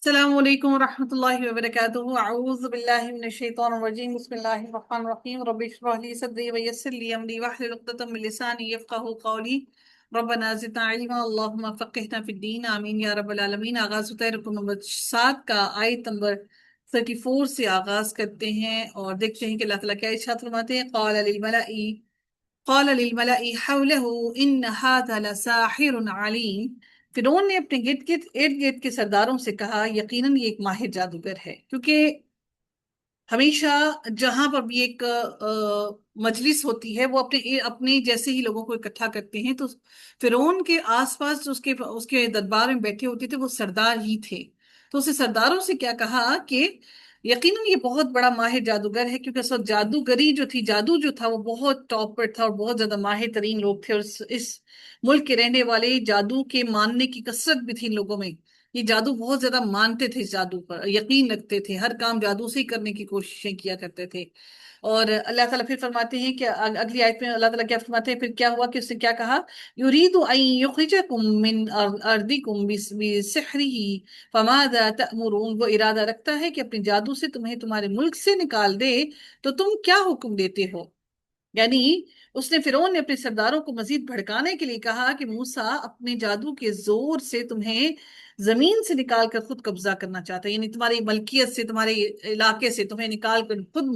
السلام علیکم ورحمۃ اللہ وبرکاتہ اعوذ باللہ من الشیطان الرجیم بسم اللہ الرحمن الرحیم رب اشرح لی صدری ویسر لی امری واحلل عقدۃ من لسانی یفقهوا قولی ربنا زدنا علما اللهم فقہنا فی الدین آمین یا رب العالمین۔ آغاز ہوتا ہے رکن نمبر 7 کا، آیت نمبر 34 سے آغاز کرتے ہیں اور دیکھتے ہیں کہ اللہ تعالیٰ کیا ارشاد فرماتے ہیں۔ قال للملأ حوله ان هذا لساحر علیم۔ فرعون نے اپنے ارد گرد کے سرداروں سے کہا یقیناً یہ ایک ماہر جادوگر ہے، کیونکہ ہمیشہ جہاں پر بھی ایک مجلس ہوتی ہے وہ اپنے جیسے ہی لوگوں کو اکٹھا کرتے ہیں، تو فرعون کے آس پاس جو اس کے دربار میں بیٹھے ہوتے تھے وہ سردار ہی تھے۔ تو اسے سرداروں سے کیا کہا کہ یقیناً یہ بہت بڑا ماہر جادوگر ہے، کیونکہ اس وقت جادوگری جو تھی، جادو جو تھا وہ بہت ٹاپ پر تھا اور بہت زیادہ ماہر ترین لوگ تھے، اور اس ملک کے رہنے والے جادو کے ماننے کی کثرت بھی تھی ان لوگوں میں۔ یہ جادو بہت زیادہ مانتے تھے، اس جادو پر یقین رکھتے تھے، ہر کام جادو سے ہی کرنے کی کوششیں کیا کرتے تھے۔ اور اللہ تعالیٰ پھر فرماتے ہیں کہ اگلی آیت میں اللہ تعالیٰ کیا فرماتے ہیں، پھر کیا ہوا کہ اس نے کیا کہا، یرید ان یخرجکم من ارضکم بسحرہ فماذا تأمرون۔ وہ ارادہ رکھتا ہے کہ اپنے جادو سے تمہیں تمہارے ملک سے نکال دے، تو تم کیا حکم دیتے ہو؟ یعنی فرعون نے اپنے سرداروں کو مزید بھڑکانے کے لیے کہا کہ موسیٰ اپنے جادو کے زور سے تمہیں زمین سے نکال کر خود قبضہ کرنا چاہتا ہے، یعنی تمہاری ملکیت سے، تمہارے علاقے سے تمہیں نکال کر خود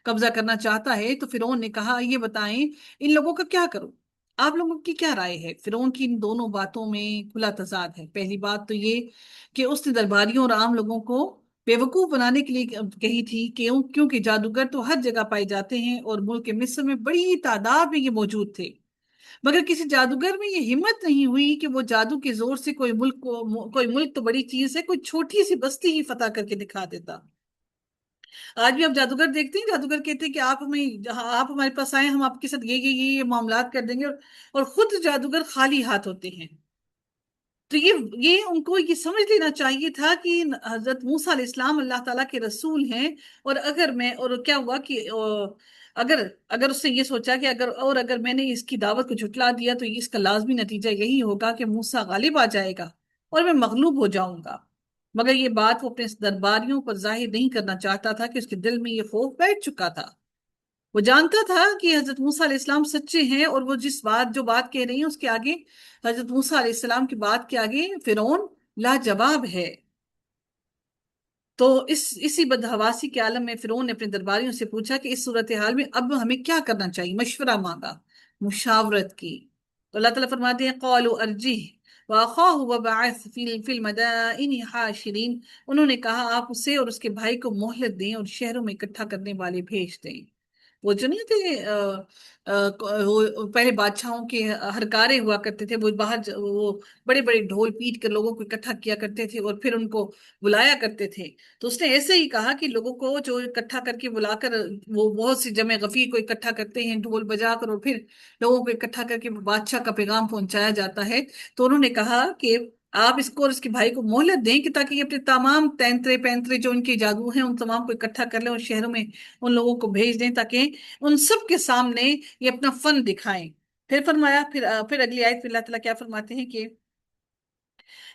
قبضہ کرنا چاہتا ہے۔ تو فرعون نے کہا یہ بتائیں ان لوگوں کا کیا کروں، آپ لوگوں کی کیا رائے ہے؟ فرعون کی ان دونوں باتوں میں کھلا تضاد ہے۔ پہلی بات تو یہ کہ اس نے درباریوں اور عام لوگوں کو بیوقوف بنانے کے لیے کہی تھی، کیونکہ جادوگر تو ہر جگہ پائے جاتے ہیں اور ملک مصر میں بڑی تعداد میں یہ موجود تھے، مگر کسی جادوگر میں یہ ہمت نہیں ہوئی کہ وہ جادو کے زور سے کوئی ملک تو بڑی چیز ہے، کوئی چھوٹی سی بستی ہی فتح کر کے دکھا دیتا۔ آج بھی آپ جادوگر دیکھتے ہیں، جادوگر کہتے ہیں کہ آپ ہمارے پاس آئیں، ہم آپ کے ساتھ یہ معاملات کر دیں گے، اور خود جادوگر خالی ہاتھ ہوتے ہیں۔ تو یہ ان کو یہ سمجھ لینا چاہیے تھا کہ حضرت موسیٰ علیہ السلام اللہ تعالیٰ کے رسول ہیں، اور کیا ہوا کہ اگر اس نے یہ سوچا کہ اگر میں نے اس کی دعوت کو جھٹلا دیا تو اس کا لازمی نتیجہ یہی ہوگا کہ موسیٰ غالب آ جائے گا اور میں مغلوب ہو جاؤں گا، مگر یہ بات وہ اپنے درباریوں پر ظاہر نہیں کرنا چاہتا تھا کہ اس کے دل میں یہ خوف بیٹھ چکا تھا۔ وہ جانتا تھا کہ حضرت موسیٰ علیہ السلام سچے ہیں، اور وہ جو بات کہہ رہی ہیں اس کے آگے، حضرت موسیٰ علیہ السلام کی بات کے آگے فرعون لاجواب ہے۔ تو اسی بدحواسی کے عالم میں فرعون نے اپنے درباریوں سے پوچھا کہ اس صورتحال میں اب ہمیں کیا کرنا چاہیے، مشورہ مانگا، مشاورت کی۔ تو اللہ تعالیٰ فرماتے ہیں قالوا ارجہ واخاہ وبعث فی المدائن حاشرین۔ انہوں نے کہا آپ اسے اور اس کے بھائی کو مہلت دیں اور شہروں میں اکٹھا کرنے والے بھیج دیں۔ وہ جو نہیں تھے وہ پہلے بادشاہوں کے ہرکارے ہوا کرتے تھے، وہ باہر وہ بڑے بڑے ڈھول پیٹ کر لوگوں کو اکٹھا کیا کرتے تھے اور پھر ان کو بلایا کرتے تھے۔ تو اس نے ایسے ہی کہا کہ لوگوں کو جو اکٹھا کر کے بلا کر، وہ بہت سی جمع غفیر کو اکٹھا کرتے ہیں ڈھول بجا کر، اور پھر لوگوں کو اکٹھا کر کے بادشاہ کا پیغام پہنچایا جاتا ہے۔ تو انہوں نے کہا کہ آپ اس کو اور اس کے بھائی کو مہلت دیں کہ تاکہ یہ اپنے تمام تینترے پینترے جو ان کے جادو ہیں ان تمام کو اکٹھا کر لیں اور شہروں میں ان لوگوں کو بھیج دیں، تاکہ ان سب کے سامنے یہ اپنا فن دکھائیں۔ پھر فرمایا، پھر اگلی آیت میں اللہ تعالیٰ کیا فرماتے ہیں کہ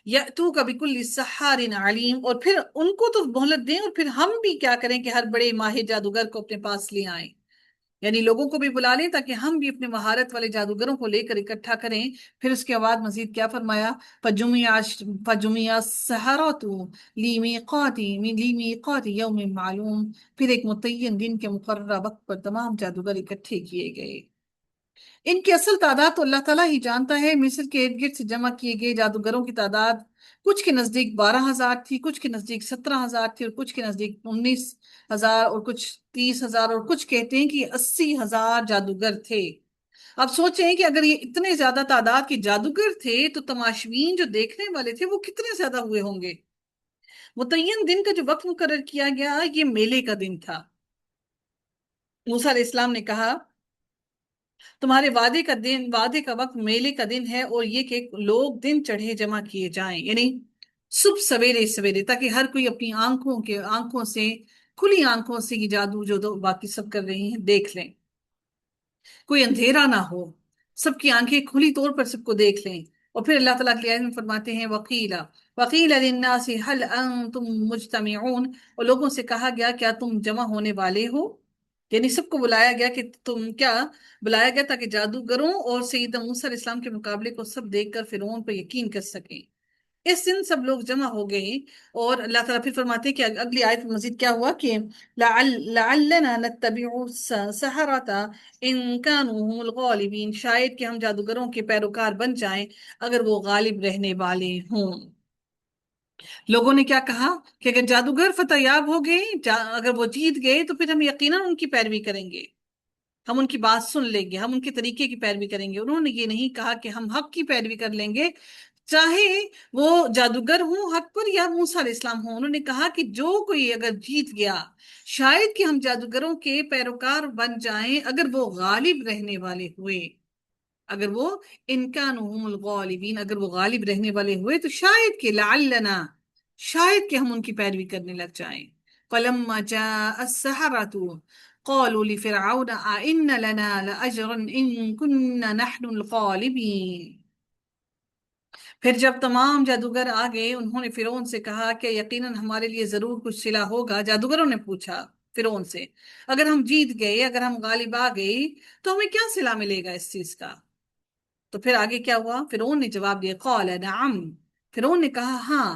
یَأْتُوکَ بِکُلِّ سَحَّارٍ عَلِیمٍ، اور پھر ان کو تو مہلت دیں، اور پھر ہم بھی کیا کریں کہ ہر بڑے ماہر جادوگر کو اپنے پاس لے آئیں، یعنی لوگوں کو بھی بلا لیں تاکہ ہم بھی اپنے مہارت والے جادوگروں کو لے کر اکٹھا کریں۔ پھر اس کے بعد مزید کیا فرمایا، فَجُمِعَ السَّحَرَةُ لِمِیقَاتِ یَوْمٍ مَعْلُومٍ، پھر ایک متعین دن کے مقررہ وقت پر تمام جادوگر اکٹھے کیے گئے۔ ان کی اصل تعداد تو اللہ تعالیٰ ہی جانتا ہے۔ مصر کے ارد گرد سے جمع کیے گئے جادوگروں کی تعداد کچھ کے نزدیک 12,000 تھی، کچھ کے نزدیک 17,000 تھی، اور کچھ کے نزدیک 19,000، اور کچھ 30,000، اور کچھ کہتے ہیں کہ 80,000 جادوگر تھے۔ اب سوچیں کہ اگر یہ اتنے زیادہ تعداد کے جادوگر تھے تو تماشبین جو دیکھنے والے تھے وہ کتنے زیادہ ہوئے ہوں گے۔ متعین دن کا جو وقت مقرر کیا گیا یہ میلے کا دن تھا۔ موسیٰ علیہ السلام نے کہا تمہارے وعدے کا وقت میلے کا دن ہے، اور یہ کہ لوگ دن چڑھے جمع کیے جائیں، یعنی صبح سویرے سویرے، تاکہ ہر کوئی اپنی آنکھوں سے، کھلی آنکھوں سے یہ جادو جو باقی سب کر رہی ہیں دیکھ لیں، کوئی اندھیرا نہ ہو، سب کی آنکھیں کھلی طور پر سب کو دیکھ لیں۔ اور پھر اللہ تعالیٰ کی آیت میں فرماتے ہیں وقیلا وقیل للناس هل انتم مجتمعون، اور لوگوں سے کہا گیا کیا تم جمع ہونے والے ہو، یعنی سب کو بلایا گیا کہ تم کیا، بلایا گیا تاکہ جادوگروں اور سیدنا موسیٰ علیہ السلام کے مقابلے کو سب دیکھ کر فرعون پر یقین کر سکیں۔ اس دن سب لوگ جمع ہو گئے، اور اللہ تعالیٰ پھر فرماتے ہیں کہ اگلی آیت میں مزید کیا ہوا کہ لعلنا نتبع السحرة ان كانوا هم الغالبین، شاید کہ ہم جادوگروں کے پیروکار بن جائیں اگر وہ غالب رہنے والے ہوں۔ لوگوں نے کیا کہا کہ اگر جادوگر فتح یاب ہو گئے، اگر وہ جیت گئے تو پھر ہم یقیناً ان کی پیروی کریں گے، ہم ان کی بات سن لیں گے، ہم ان کے طریقے کی پیروی کریں گے۔ انہوں نے یہ نہیں کہا کہ ہم حق کی پیروی کر لیں گے، چاہے وہ جادوگر ہوں حق پر یا موسیٰ علیہ السلام ہوں۔ انہوں نے کہا کہ جو کوئی اگر جیت گیا، شاید کہ ہم جادوگروں کے پیروکار بن جائیں اگر وہ غالب رہنے والے ہوئے، اگر وہ انکانہم الغالبین، اگر وہ غالب رہنے والے ہوئے تو شاید کہ لعلنا، شاید کہ ہم ان کی پیروی کرنے لگ جائیں۔ فلما جاء السحرة قالوا لفرعون أئن لنا لأجرا إن كنا نحن الغالبين، پھر جب تمام جادوگر آ گئے انہوں نے فرعون سے کہا کہ یقیناً ہمارے لیے ضرور کچھ صلہ ہوگا۔ جادوگروں نے پوچھا فرعون سے اگر ہم جیت گئے، اگر ہم غالب آ گئے تو ہمیں کیا صلہ ملے گا اس چیز کا؟ تو پھر آگے کیا ہوا؟ فرعون نے جواب دیا قال نعم، فرعون نے کہا ہاں،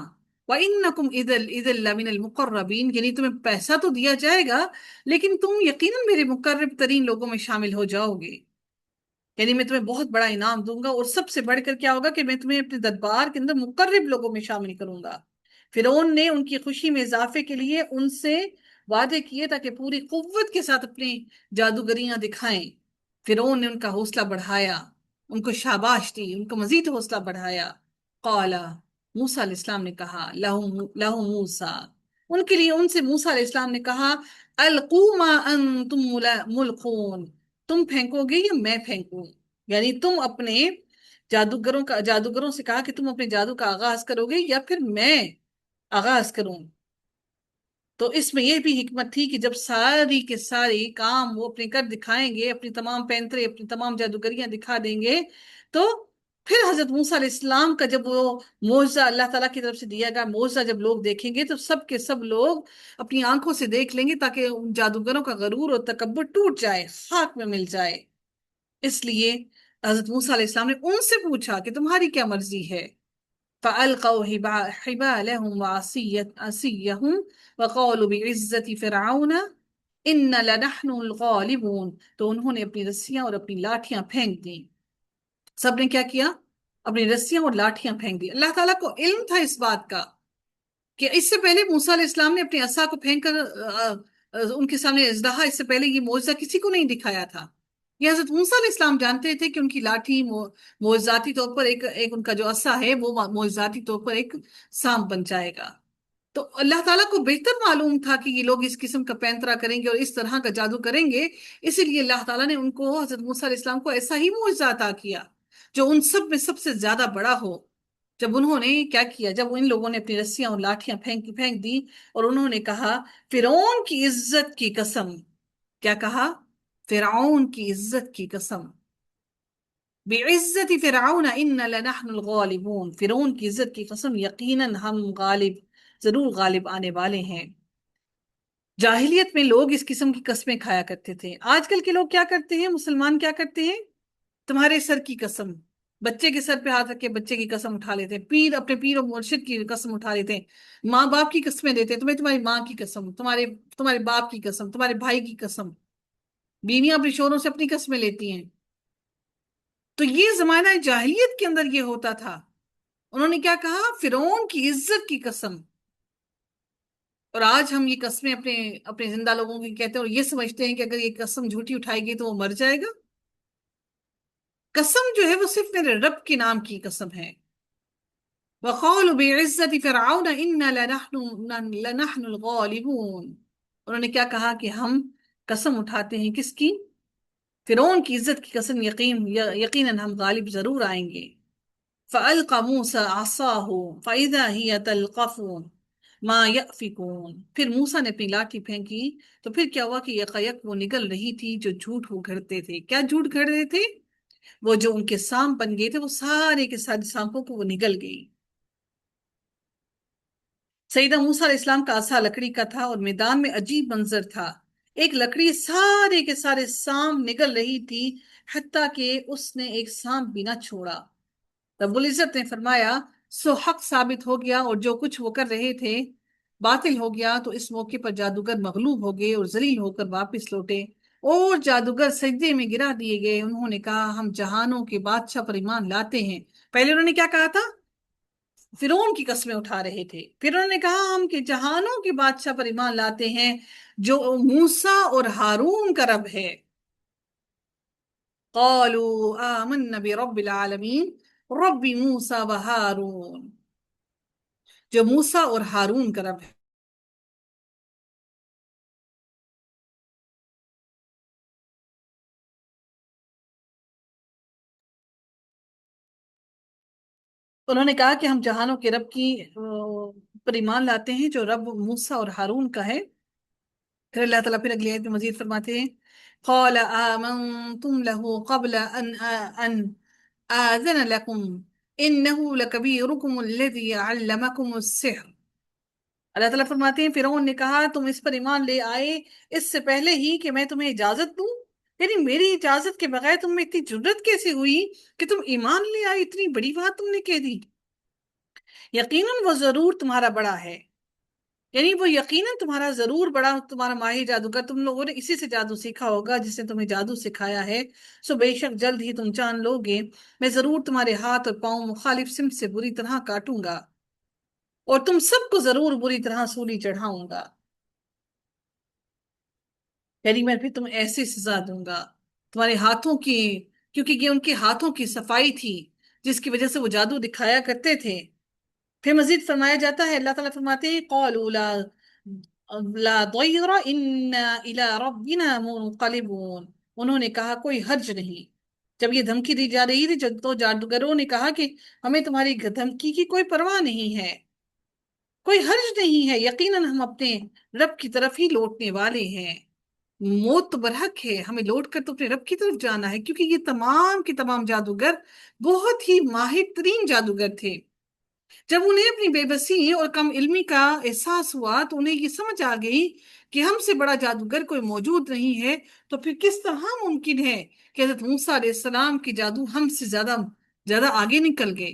وَإِنَّكُمْ إِذًا لَمِنَ الْمُقَرَّبِينَ، یعنی تمہیں پیسہ تو دیا جائے گا لیکن تم یقیناً میرے مقرب ترین لوگوں میں شامل ہو جاؤ گے، یعنی میں تمہیں بہت بڑا انعام دوں گا، اور سب سے بڑھ کر کیا ہوگا کہ میں تمہیں اپنے دربار کے اندر مقرب لوگوں میں شامل کروں گا۔ فرعون نے ان کی خوشی میں اضافے کے لیے ان سے وعدے کیے تاکہ پوری قوت کے ساتھ اپنی جادوگریاں دکھائیں۔ فرعون نے ان کا حوصلہ بڑھایا، ان کو شاباش دی، ان کو مزید حوصلہ بڑھایا۔ قال، موسیٰ علیہ السلام نے کہا لہو موسیٰ، ان کے لیے ان سے موسیٰ علیہ السلام نے کہا القوا ما انتم ملقون، تم پھینکو گے یا میں پھینکوں، یعنی تم اپنے جادوگروں سے کہا کہ تم اپنے جادو کا آغاز کرو گے یا پھر میں آغاز کروں۔ تو اس میں یہ بھی حکمت تھی کہ جب ساری کے ساری کام وہ اپنے کر دکھائیں گے، اپنی تمام پینترے، اپنی تمام جادوگریاں دکھا دیں گے، تو پھر حضرت موسیٰ علیہ السلام کا جب وہ معجزہ اللہ تعالیٰ کی طرف سے دیا گیا معجزہ جب لوگ دیکھیں گے تو سب کے سب لوگ اپنی آنکھوں سے دیکھ لیں گے تاکہ ان جادوگروں کا غرور اور تکبر ٹوٹ جائے، خاک میں مل جائے۔ اس لیے حضرت موسیٰ علیہ السلام نے ان سے پوچھا کہ تمہاری کیا مرضی ہے؟ فَأَلْقَوْا حِبَالَهُمْ وَعَصِيَّهُمْ وَقَالُوا بِعِزَّةِ فِرْعَوْنَ إِنَّ لَنَحْنُ الْغَالِبُونَ، تو انہوں نے اپنی رسیاں اور اپنی لاٹھیاں پھینک دیں۔ سب نے کیا کیا؟ اپنی رسیاں اور لاٹھیاں پھینک دی۔ اللہ تعالیٰ کو علم تھا اس بات کا کہ اس سے پہلے موسیٰ علیہ السلام نے اپنی عصا کو پھینک کر ان کے سامنے اژدہا، اس سے پہلے یہ معجزہ کسی کو نہیں دکھایا تھا۔ یہ حضرت موسیٰ علیہ السلام جانتے تھے کہ ان کی لاٹھی معجزاتی طور پر ایک ان کا جو عصا ہے وہ معجزاتی طور پر ایک سانپ بن جائے گا۔ تو اللہ تعالیٰ کو بہتر معلوم تھا کہ یہ لوگ اس قسم کا پینترا کریں گے اور اس طرح کا جادو کریں گے، اسی لیے اللہ تعالیٰ نے ان کو، حضرت موسیٰ علیہ السلام کو ایسا ہی معجزہ عطا کیا جو ان سب میں سب سے زیادہ بڑا ہو۔ جب انہوں نے کیا کیا، جب ان لوگوں نے اپنی رسیاں اور لاٹھیاں پھینک دی اور انہوں نے کہا فرعون کی عزت کی قسم، کیا کہا؟ فرعون کی عزت کی قسم، بعزت فرعون ان لنحن الغالبون، فرعون کی عزت کی قسم یقیناً ہم ضرور غالب آنے والے ہیں۔ جاہلیت میں لوگ اس قسم کی قسمیں کھایا کرتے تھے۔ آج کل کے لوگ کیا کرتے ہیں، مسلمان کیا کرتے ہیں؟ تمہارے سر کی قسم، بچے کے سر پہ ہاتھ رکھ کے بچے کی قسم اٹھا لیتے ہیں، اپنے پیر و مرشد کی قسم اٹھا لیتے ہیں، ماں باپ کی قسمیں دیتے ہیں، تمہاری ماں کی قسم، تمہارے باپ کی قسم، تمہارے بھائی کی قسم، بیویاں اپنے شوہروں سے اپنی قسمیں لیتی ہیں۔ تو یہ زمانہ جاہلیت کے اندر یہ ہوتا تھا۔ انہوں نے کیا کہا؟ فرعون کی عزت کی قسم۔ اور آج ہم یہ قسمیں اپنے زندہ لوگوں کی کہتے ہیں اور یہ سمجھتے ہیں کہ اگر یہ قسم جھوٹی اٹھائے گی تو وہ مر جائے گا۔ قسم جو ہے وہ صرف میرے رب کے نام کی قسم ہے۔ وَقَالُوا بِعِزَّةِ فِرْعَوْنَ إِنَّ لَنَحْنُ الْغَالِبُونَ، انہوں نے کیا کہا کہ ہم قسم اٹھاتے ہیں کس کی؟ فرعون کی عزت کی قسم، یقیناً ہم غالب ضرور آئیں گے۔ فَأَلْقَى مُوسَىٰ عَصَاهُ فَإِذَا هِيَ تَلْقَفُ مَا يَأْفِكُونَ، پھر موسیٰ نے اپنی لاٹھی پھینکی تو پھر کیا ہوا کہ یکایک وہ نگل رہی تھی جو جھوٹ وہ گھڑتے تھے۔ کیا جھوٹ گھڑ رہے تھے؟ وہ جو ان کے سانپ بن گئے تھے وہ سارے کے سارے سانپوں کو وہ نگل گئی۔ سیدہ موسیٰ علیہ السلام کا عصا لکڑی کا تھا اور میدان میں عجیب منظر تھا، ایک لکڑی سارے کے سارے سانپ نگل رہی تھی، حتیٰ کہ اس نے ایک سانپ بھی نہ چھوڑا۔ رب العزت نے فرمایا سو حق ثابت ہو گیا اور جو کچھ وہ کر رہے تھے باطل ہو گیا، تو اس موقع پر جادوگر مغلوب ہو گئے اور ذلیل ہو کر واپس لوٹے، اور جادوگر سجدے میں گرا دیے گئے۔ انہوں نے کہا ہم جہانوں کے بادشاہ پر ایمان لاتے ہیں۔ پہلے انہوں نے کیا کہا تھا؟ فرعون کی قسمیں اٹھا رہے تھے، پھر انہوں نے کہا ہم کہ جہانوں کے بادشاہ پر ایمان لاتے ہیں جو موسیٰ اور ہارون کا رب ہے۔ قالوا آمنا برب العالمین رب موسیٰ و ہارون، جو موسیٰ اور ہارون کا رب ہے۔ انہوں نے کہا کہ ہم جہانوں کے رب کی پر ایمان لاتے ہیں جو رب موسیٰ اور ہارون کا ہے۔ پھر اللہ تعالیٰ پھر اگلی آیت میں مزید فرماتے ہیں قال آمنتم له قبل ان آذن لكم انه لكبيركم الذي علمكم السحر۔ اللہ تعالیٰ فرماتے ہیں فرعون نے کہا تم اس پر ایمان لے آئے اس سے پہلے ہی کہ میں تمہیں اجازت دوں؟ یعنی میری اجازت کے بغیر تم میں اتنی جرت کیسے ہوئی کہ تم ایمان لے آئے؟ اتنی بڑی بات تم نے کہہ دی۔ یقیناً وہ ضرور تمہارا بڑا ہے، یعنی وہ یقیناً تمہارا ضرور بڑا، تمہارا ماہر جادوگر، تم لوگوں نے اسی سے جادو سیکھا ہوگا جس نے تمہیں جادو سکھایا ہے، سو بے شک جلد ہی تم جان لو گے میں ضرور تمہارے ہاتھ اور پاؤں مخالف سمت سے بری طرح کاٹوں گا، اور تم سب کو ضرور بری طرح سولی چڑھاؤں گا، یعنی میں پھر تمہیں ایسی سزا دوں گا تمہارے ہاتھوں کی، کیونکہ یہ ان کے ہاتھوں کی صفائی تھی جس کی وجہ سے وہ جادو دکھایا کرتے تھے۔ پھر مزید فرمایا جاتا ہے، اللہ تعالیٰ فرماتے ہیں قالوا لا ضیر انا الی ربنا منقلبون، انہوں نے کہا کوئی حرج نہیں۔ جب یہ دھمکی دی جا رہی تھی تو جادوگروں نے کہا کہ ہمیں تمہاری دھمکی کی کوئی پرواہ نہیں ہے، کوئی حرج نہیں ہے، یقیناً ہم اپنے رب کی طرف ہی لوٹنے والے ہیں، موت تو برحق ہے، ہمیں لوٹ کر تو اپنے رب کی طرف جانا ہے، کیونکہ یہ تمام کے تمام جادوگر بہت ہی ماہر ترین جادوگر تھے۔ جب انہیں اپنی بے بسی اور کم علمی کا احساس ہوا تو انہیں یہ سمجھ آ گئی کہ ہم سے بڑا جادوگر کوئی موجود نہیں ہے، تو پھر کس طرح ممکن ہے کہ حضرت موسیٰ علیہ السلام کی جادو ہم سے زیادہ زیادہ آگے نکل گئے؟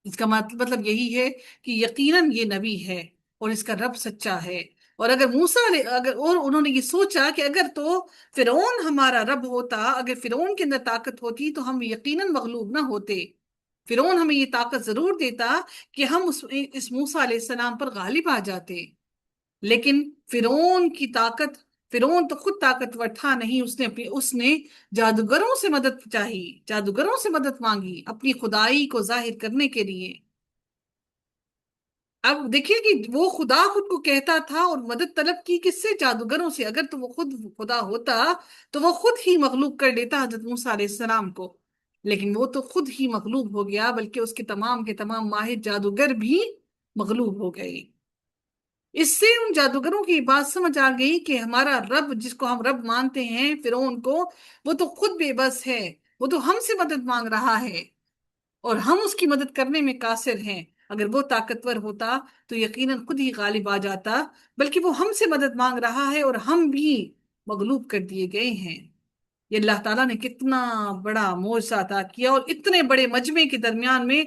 اس کا مطلب یہی ہے کہ یقیناً یہ نبی ہے اور اس کا رب سچا ہے، اور اگر اور انہوں نے یہ سوچا کہ اگر تو فرعون ہمارا رب ہوتا، اگر فرعون کے اندر طاقت ہوتی تو ہم یقیناً مغلوب نہ ہوتے، فرعون ہمیں یہ طاقت ضرور دیتا کہ ہم اس موسیٰ علیہ السلام پر غالب آ جاتے، لیکن فرعون کی طاقت، فرعون تو خود طاقتور تھا نہیں، اس نے جادوگروں سے مدد چاہی، جادوگروں سے مدد مانگی اپنی خدائی کو ظاہر کرنے کے لیے۔ اب دیکھیے کہ وہ خدا خود کو کہتا تھا اور مدد طلب کی کس سے؟ جادوگروں سے۔ اگر تو وہ خود خدا ہوتا تو وہ خود ہی مغلوب کر لیتا حضرت موسیٰ علیہ السلام کو، لیکن وہ تو خود ہی مغلوب ہو گیا، بلکہ اس کے تمام ماہر جادوگر بھی مغلوب ہو گئے۔ اس سے ان جادوگروں کی بات سمجھ آ گئی کہ ہمارا رب جس کو ہم رب مانتے ہیں فرعون کو، وہ تو خود بے بس ہے، وہ تو ہم سے مدد مانگ رہا ہے اور ہم اس کی مدد کرنے میں قاصر ہیں۔ اگر وہ طاقتور ہوتا تو یقیناً خود ہی غالب آ جاتا، بلکہ وہ ہم سے مدد مانگ رہا ہے اور ہم بھی مغلوب کر دیے گئے ہیں۔ یہ اللہ تعالیٰ نے کتنا بڑا معجزہ عطا کیا، اور اتنے بڑے مجمع کے درمیان میں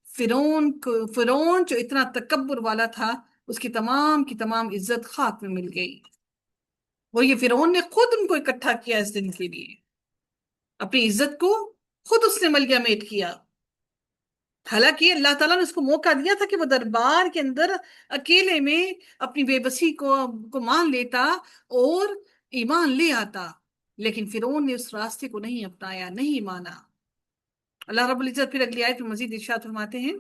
فرعون جو اتنا تکبر والا تھا، اس کی تمام عزت خاک میں مل گئی، وہ یہ فرعون نے خود ان کو اکٹھا کیا اس دن کے لیے، اپنی عزت کو خود اس نے ملگیا میٹ کیا۔ حالانکہ اللہ تعالیٰ نے اس کو موقع دیا تھا کہ وہ دربار کے اندر اکیلے میں اپنی بے بسی کو مان لیتا اور ایمان لے آتا، لیکن فرعون نے اس راستے کو نہیں اپنایا، نہیں مانا۔ اللہ رب العزت پھر اگلی آیت میں مزید ارشاد فرماتے ہیں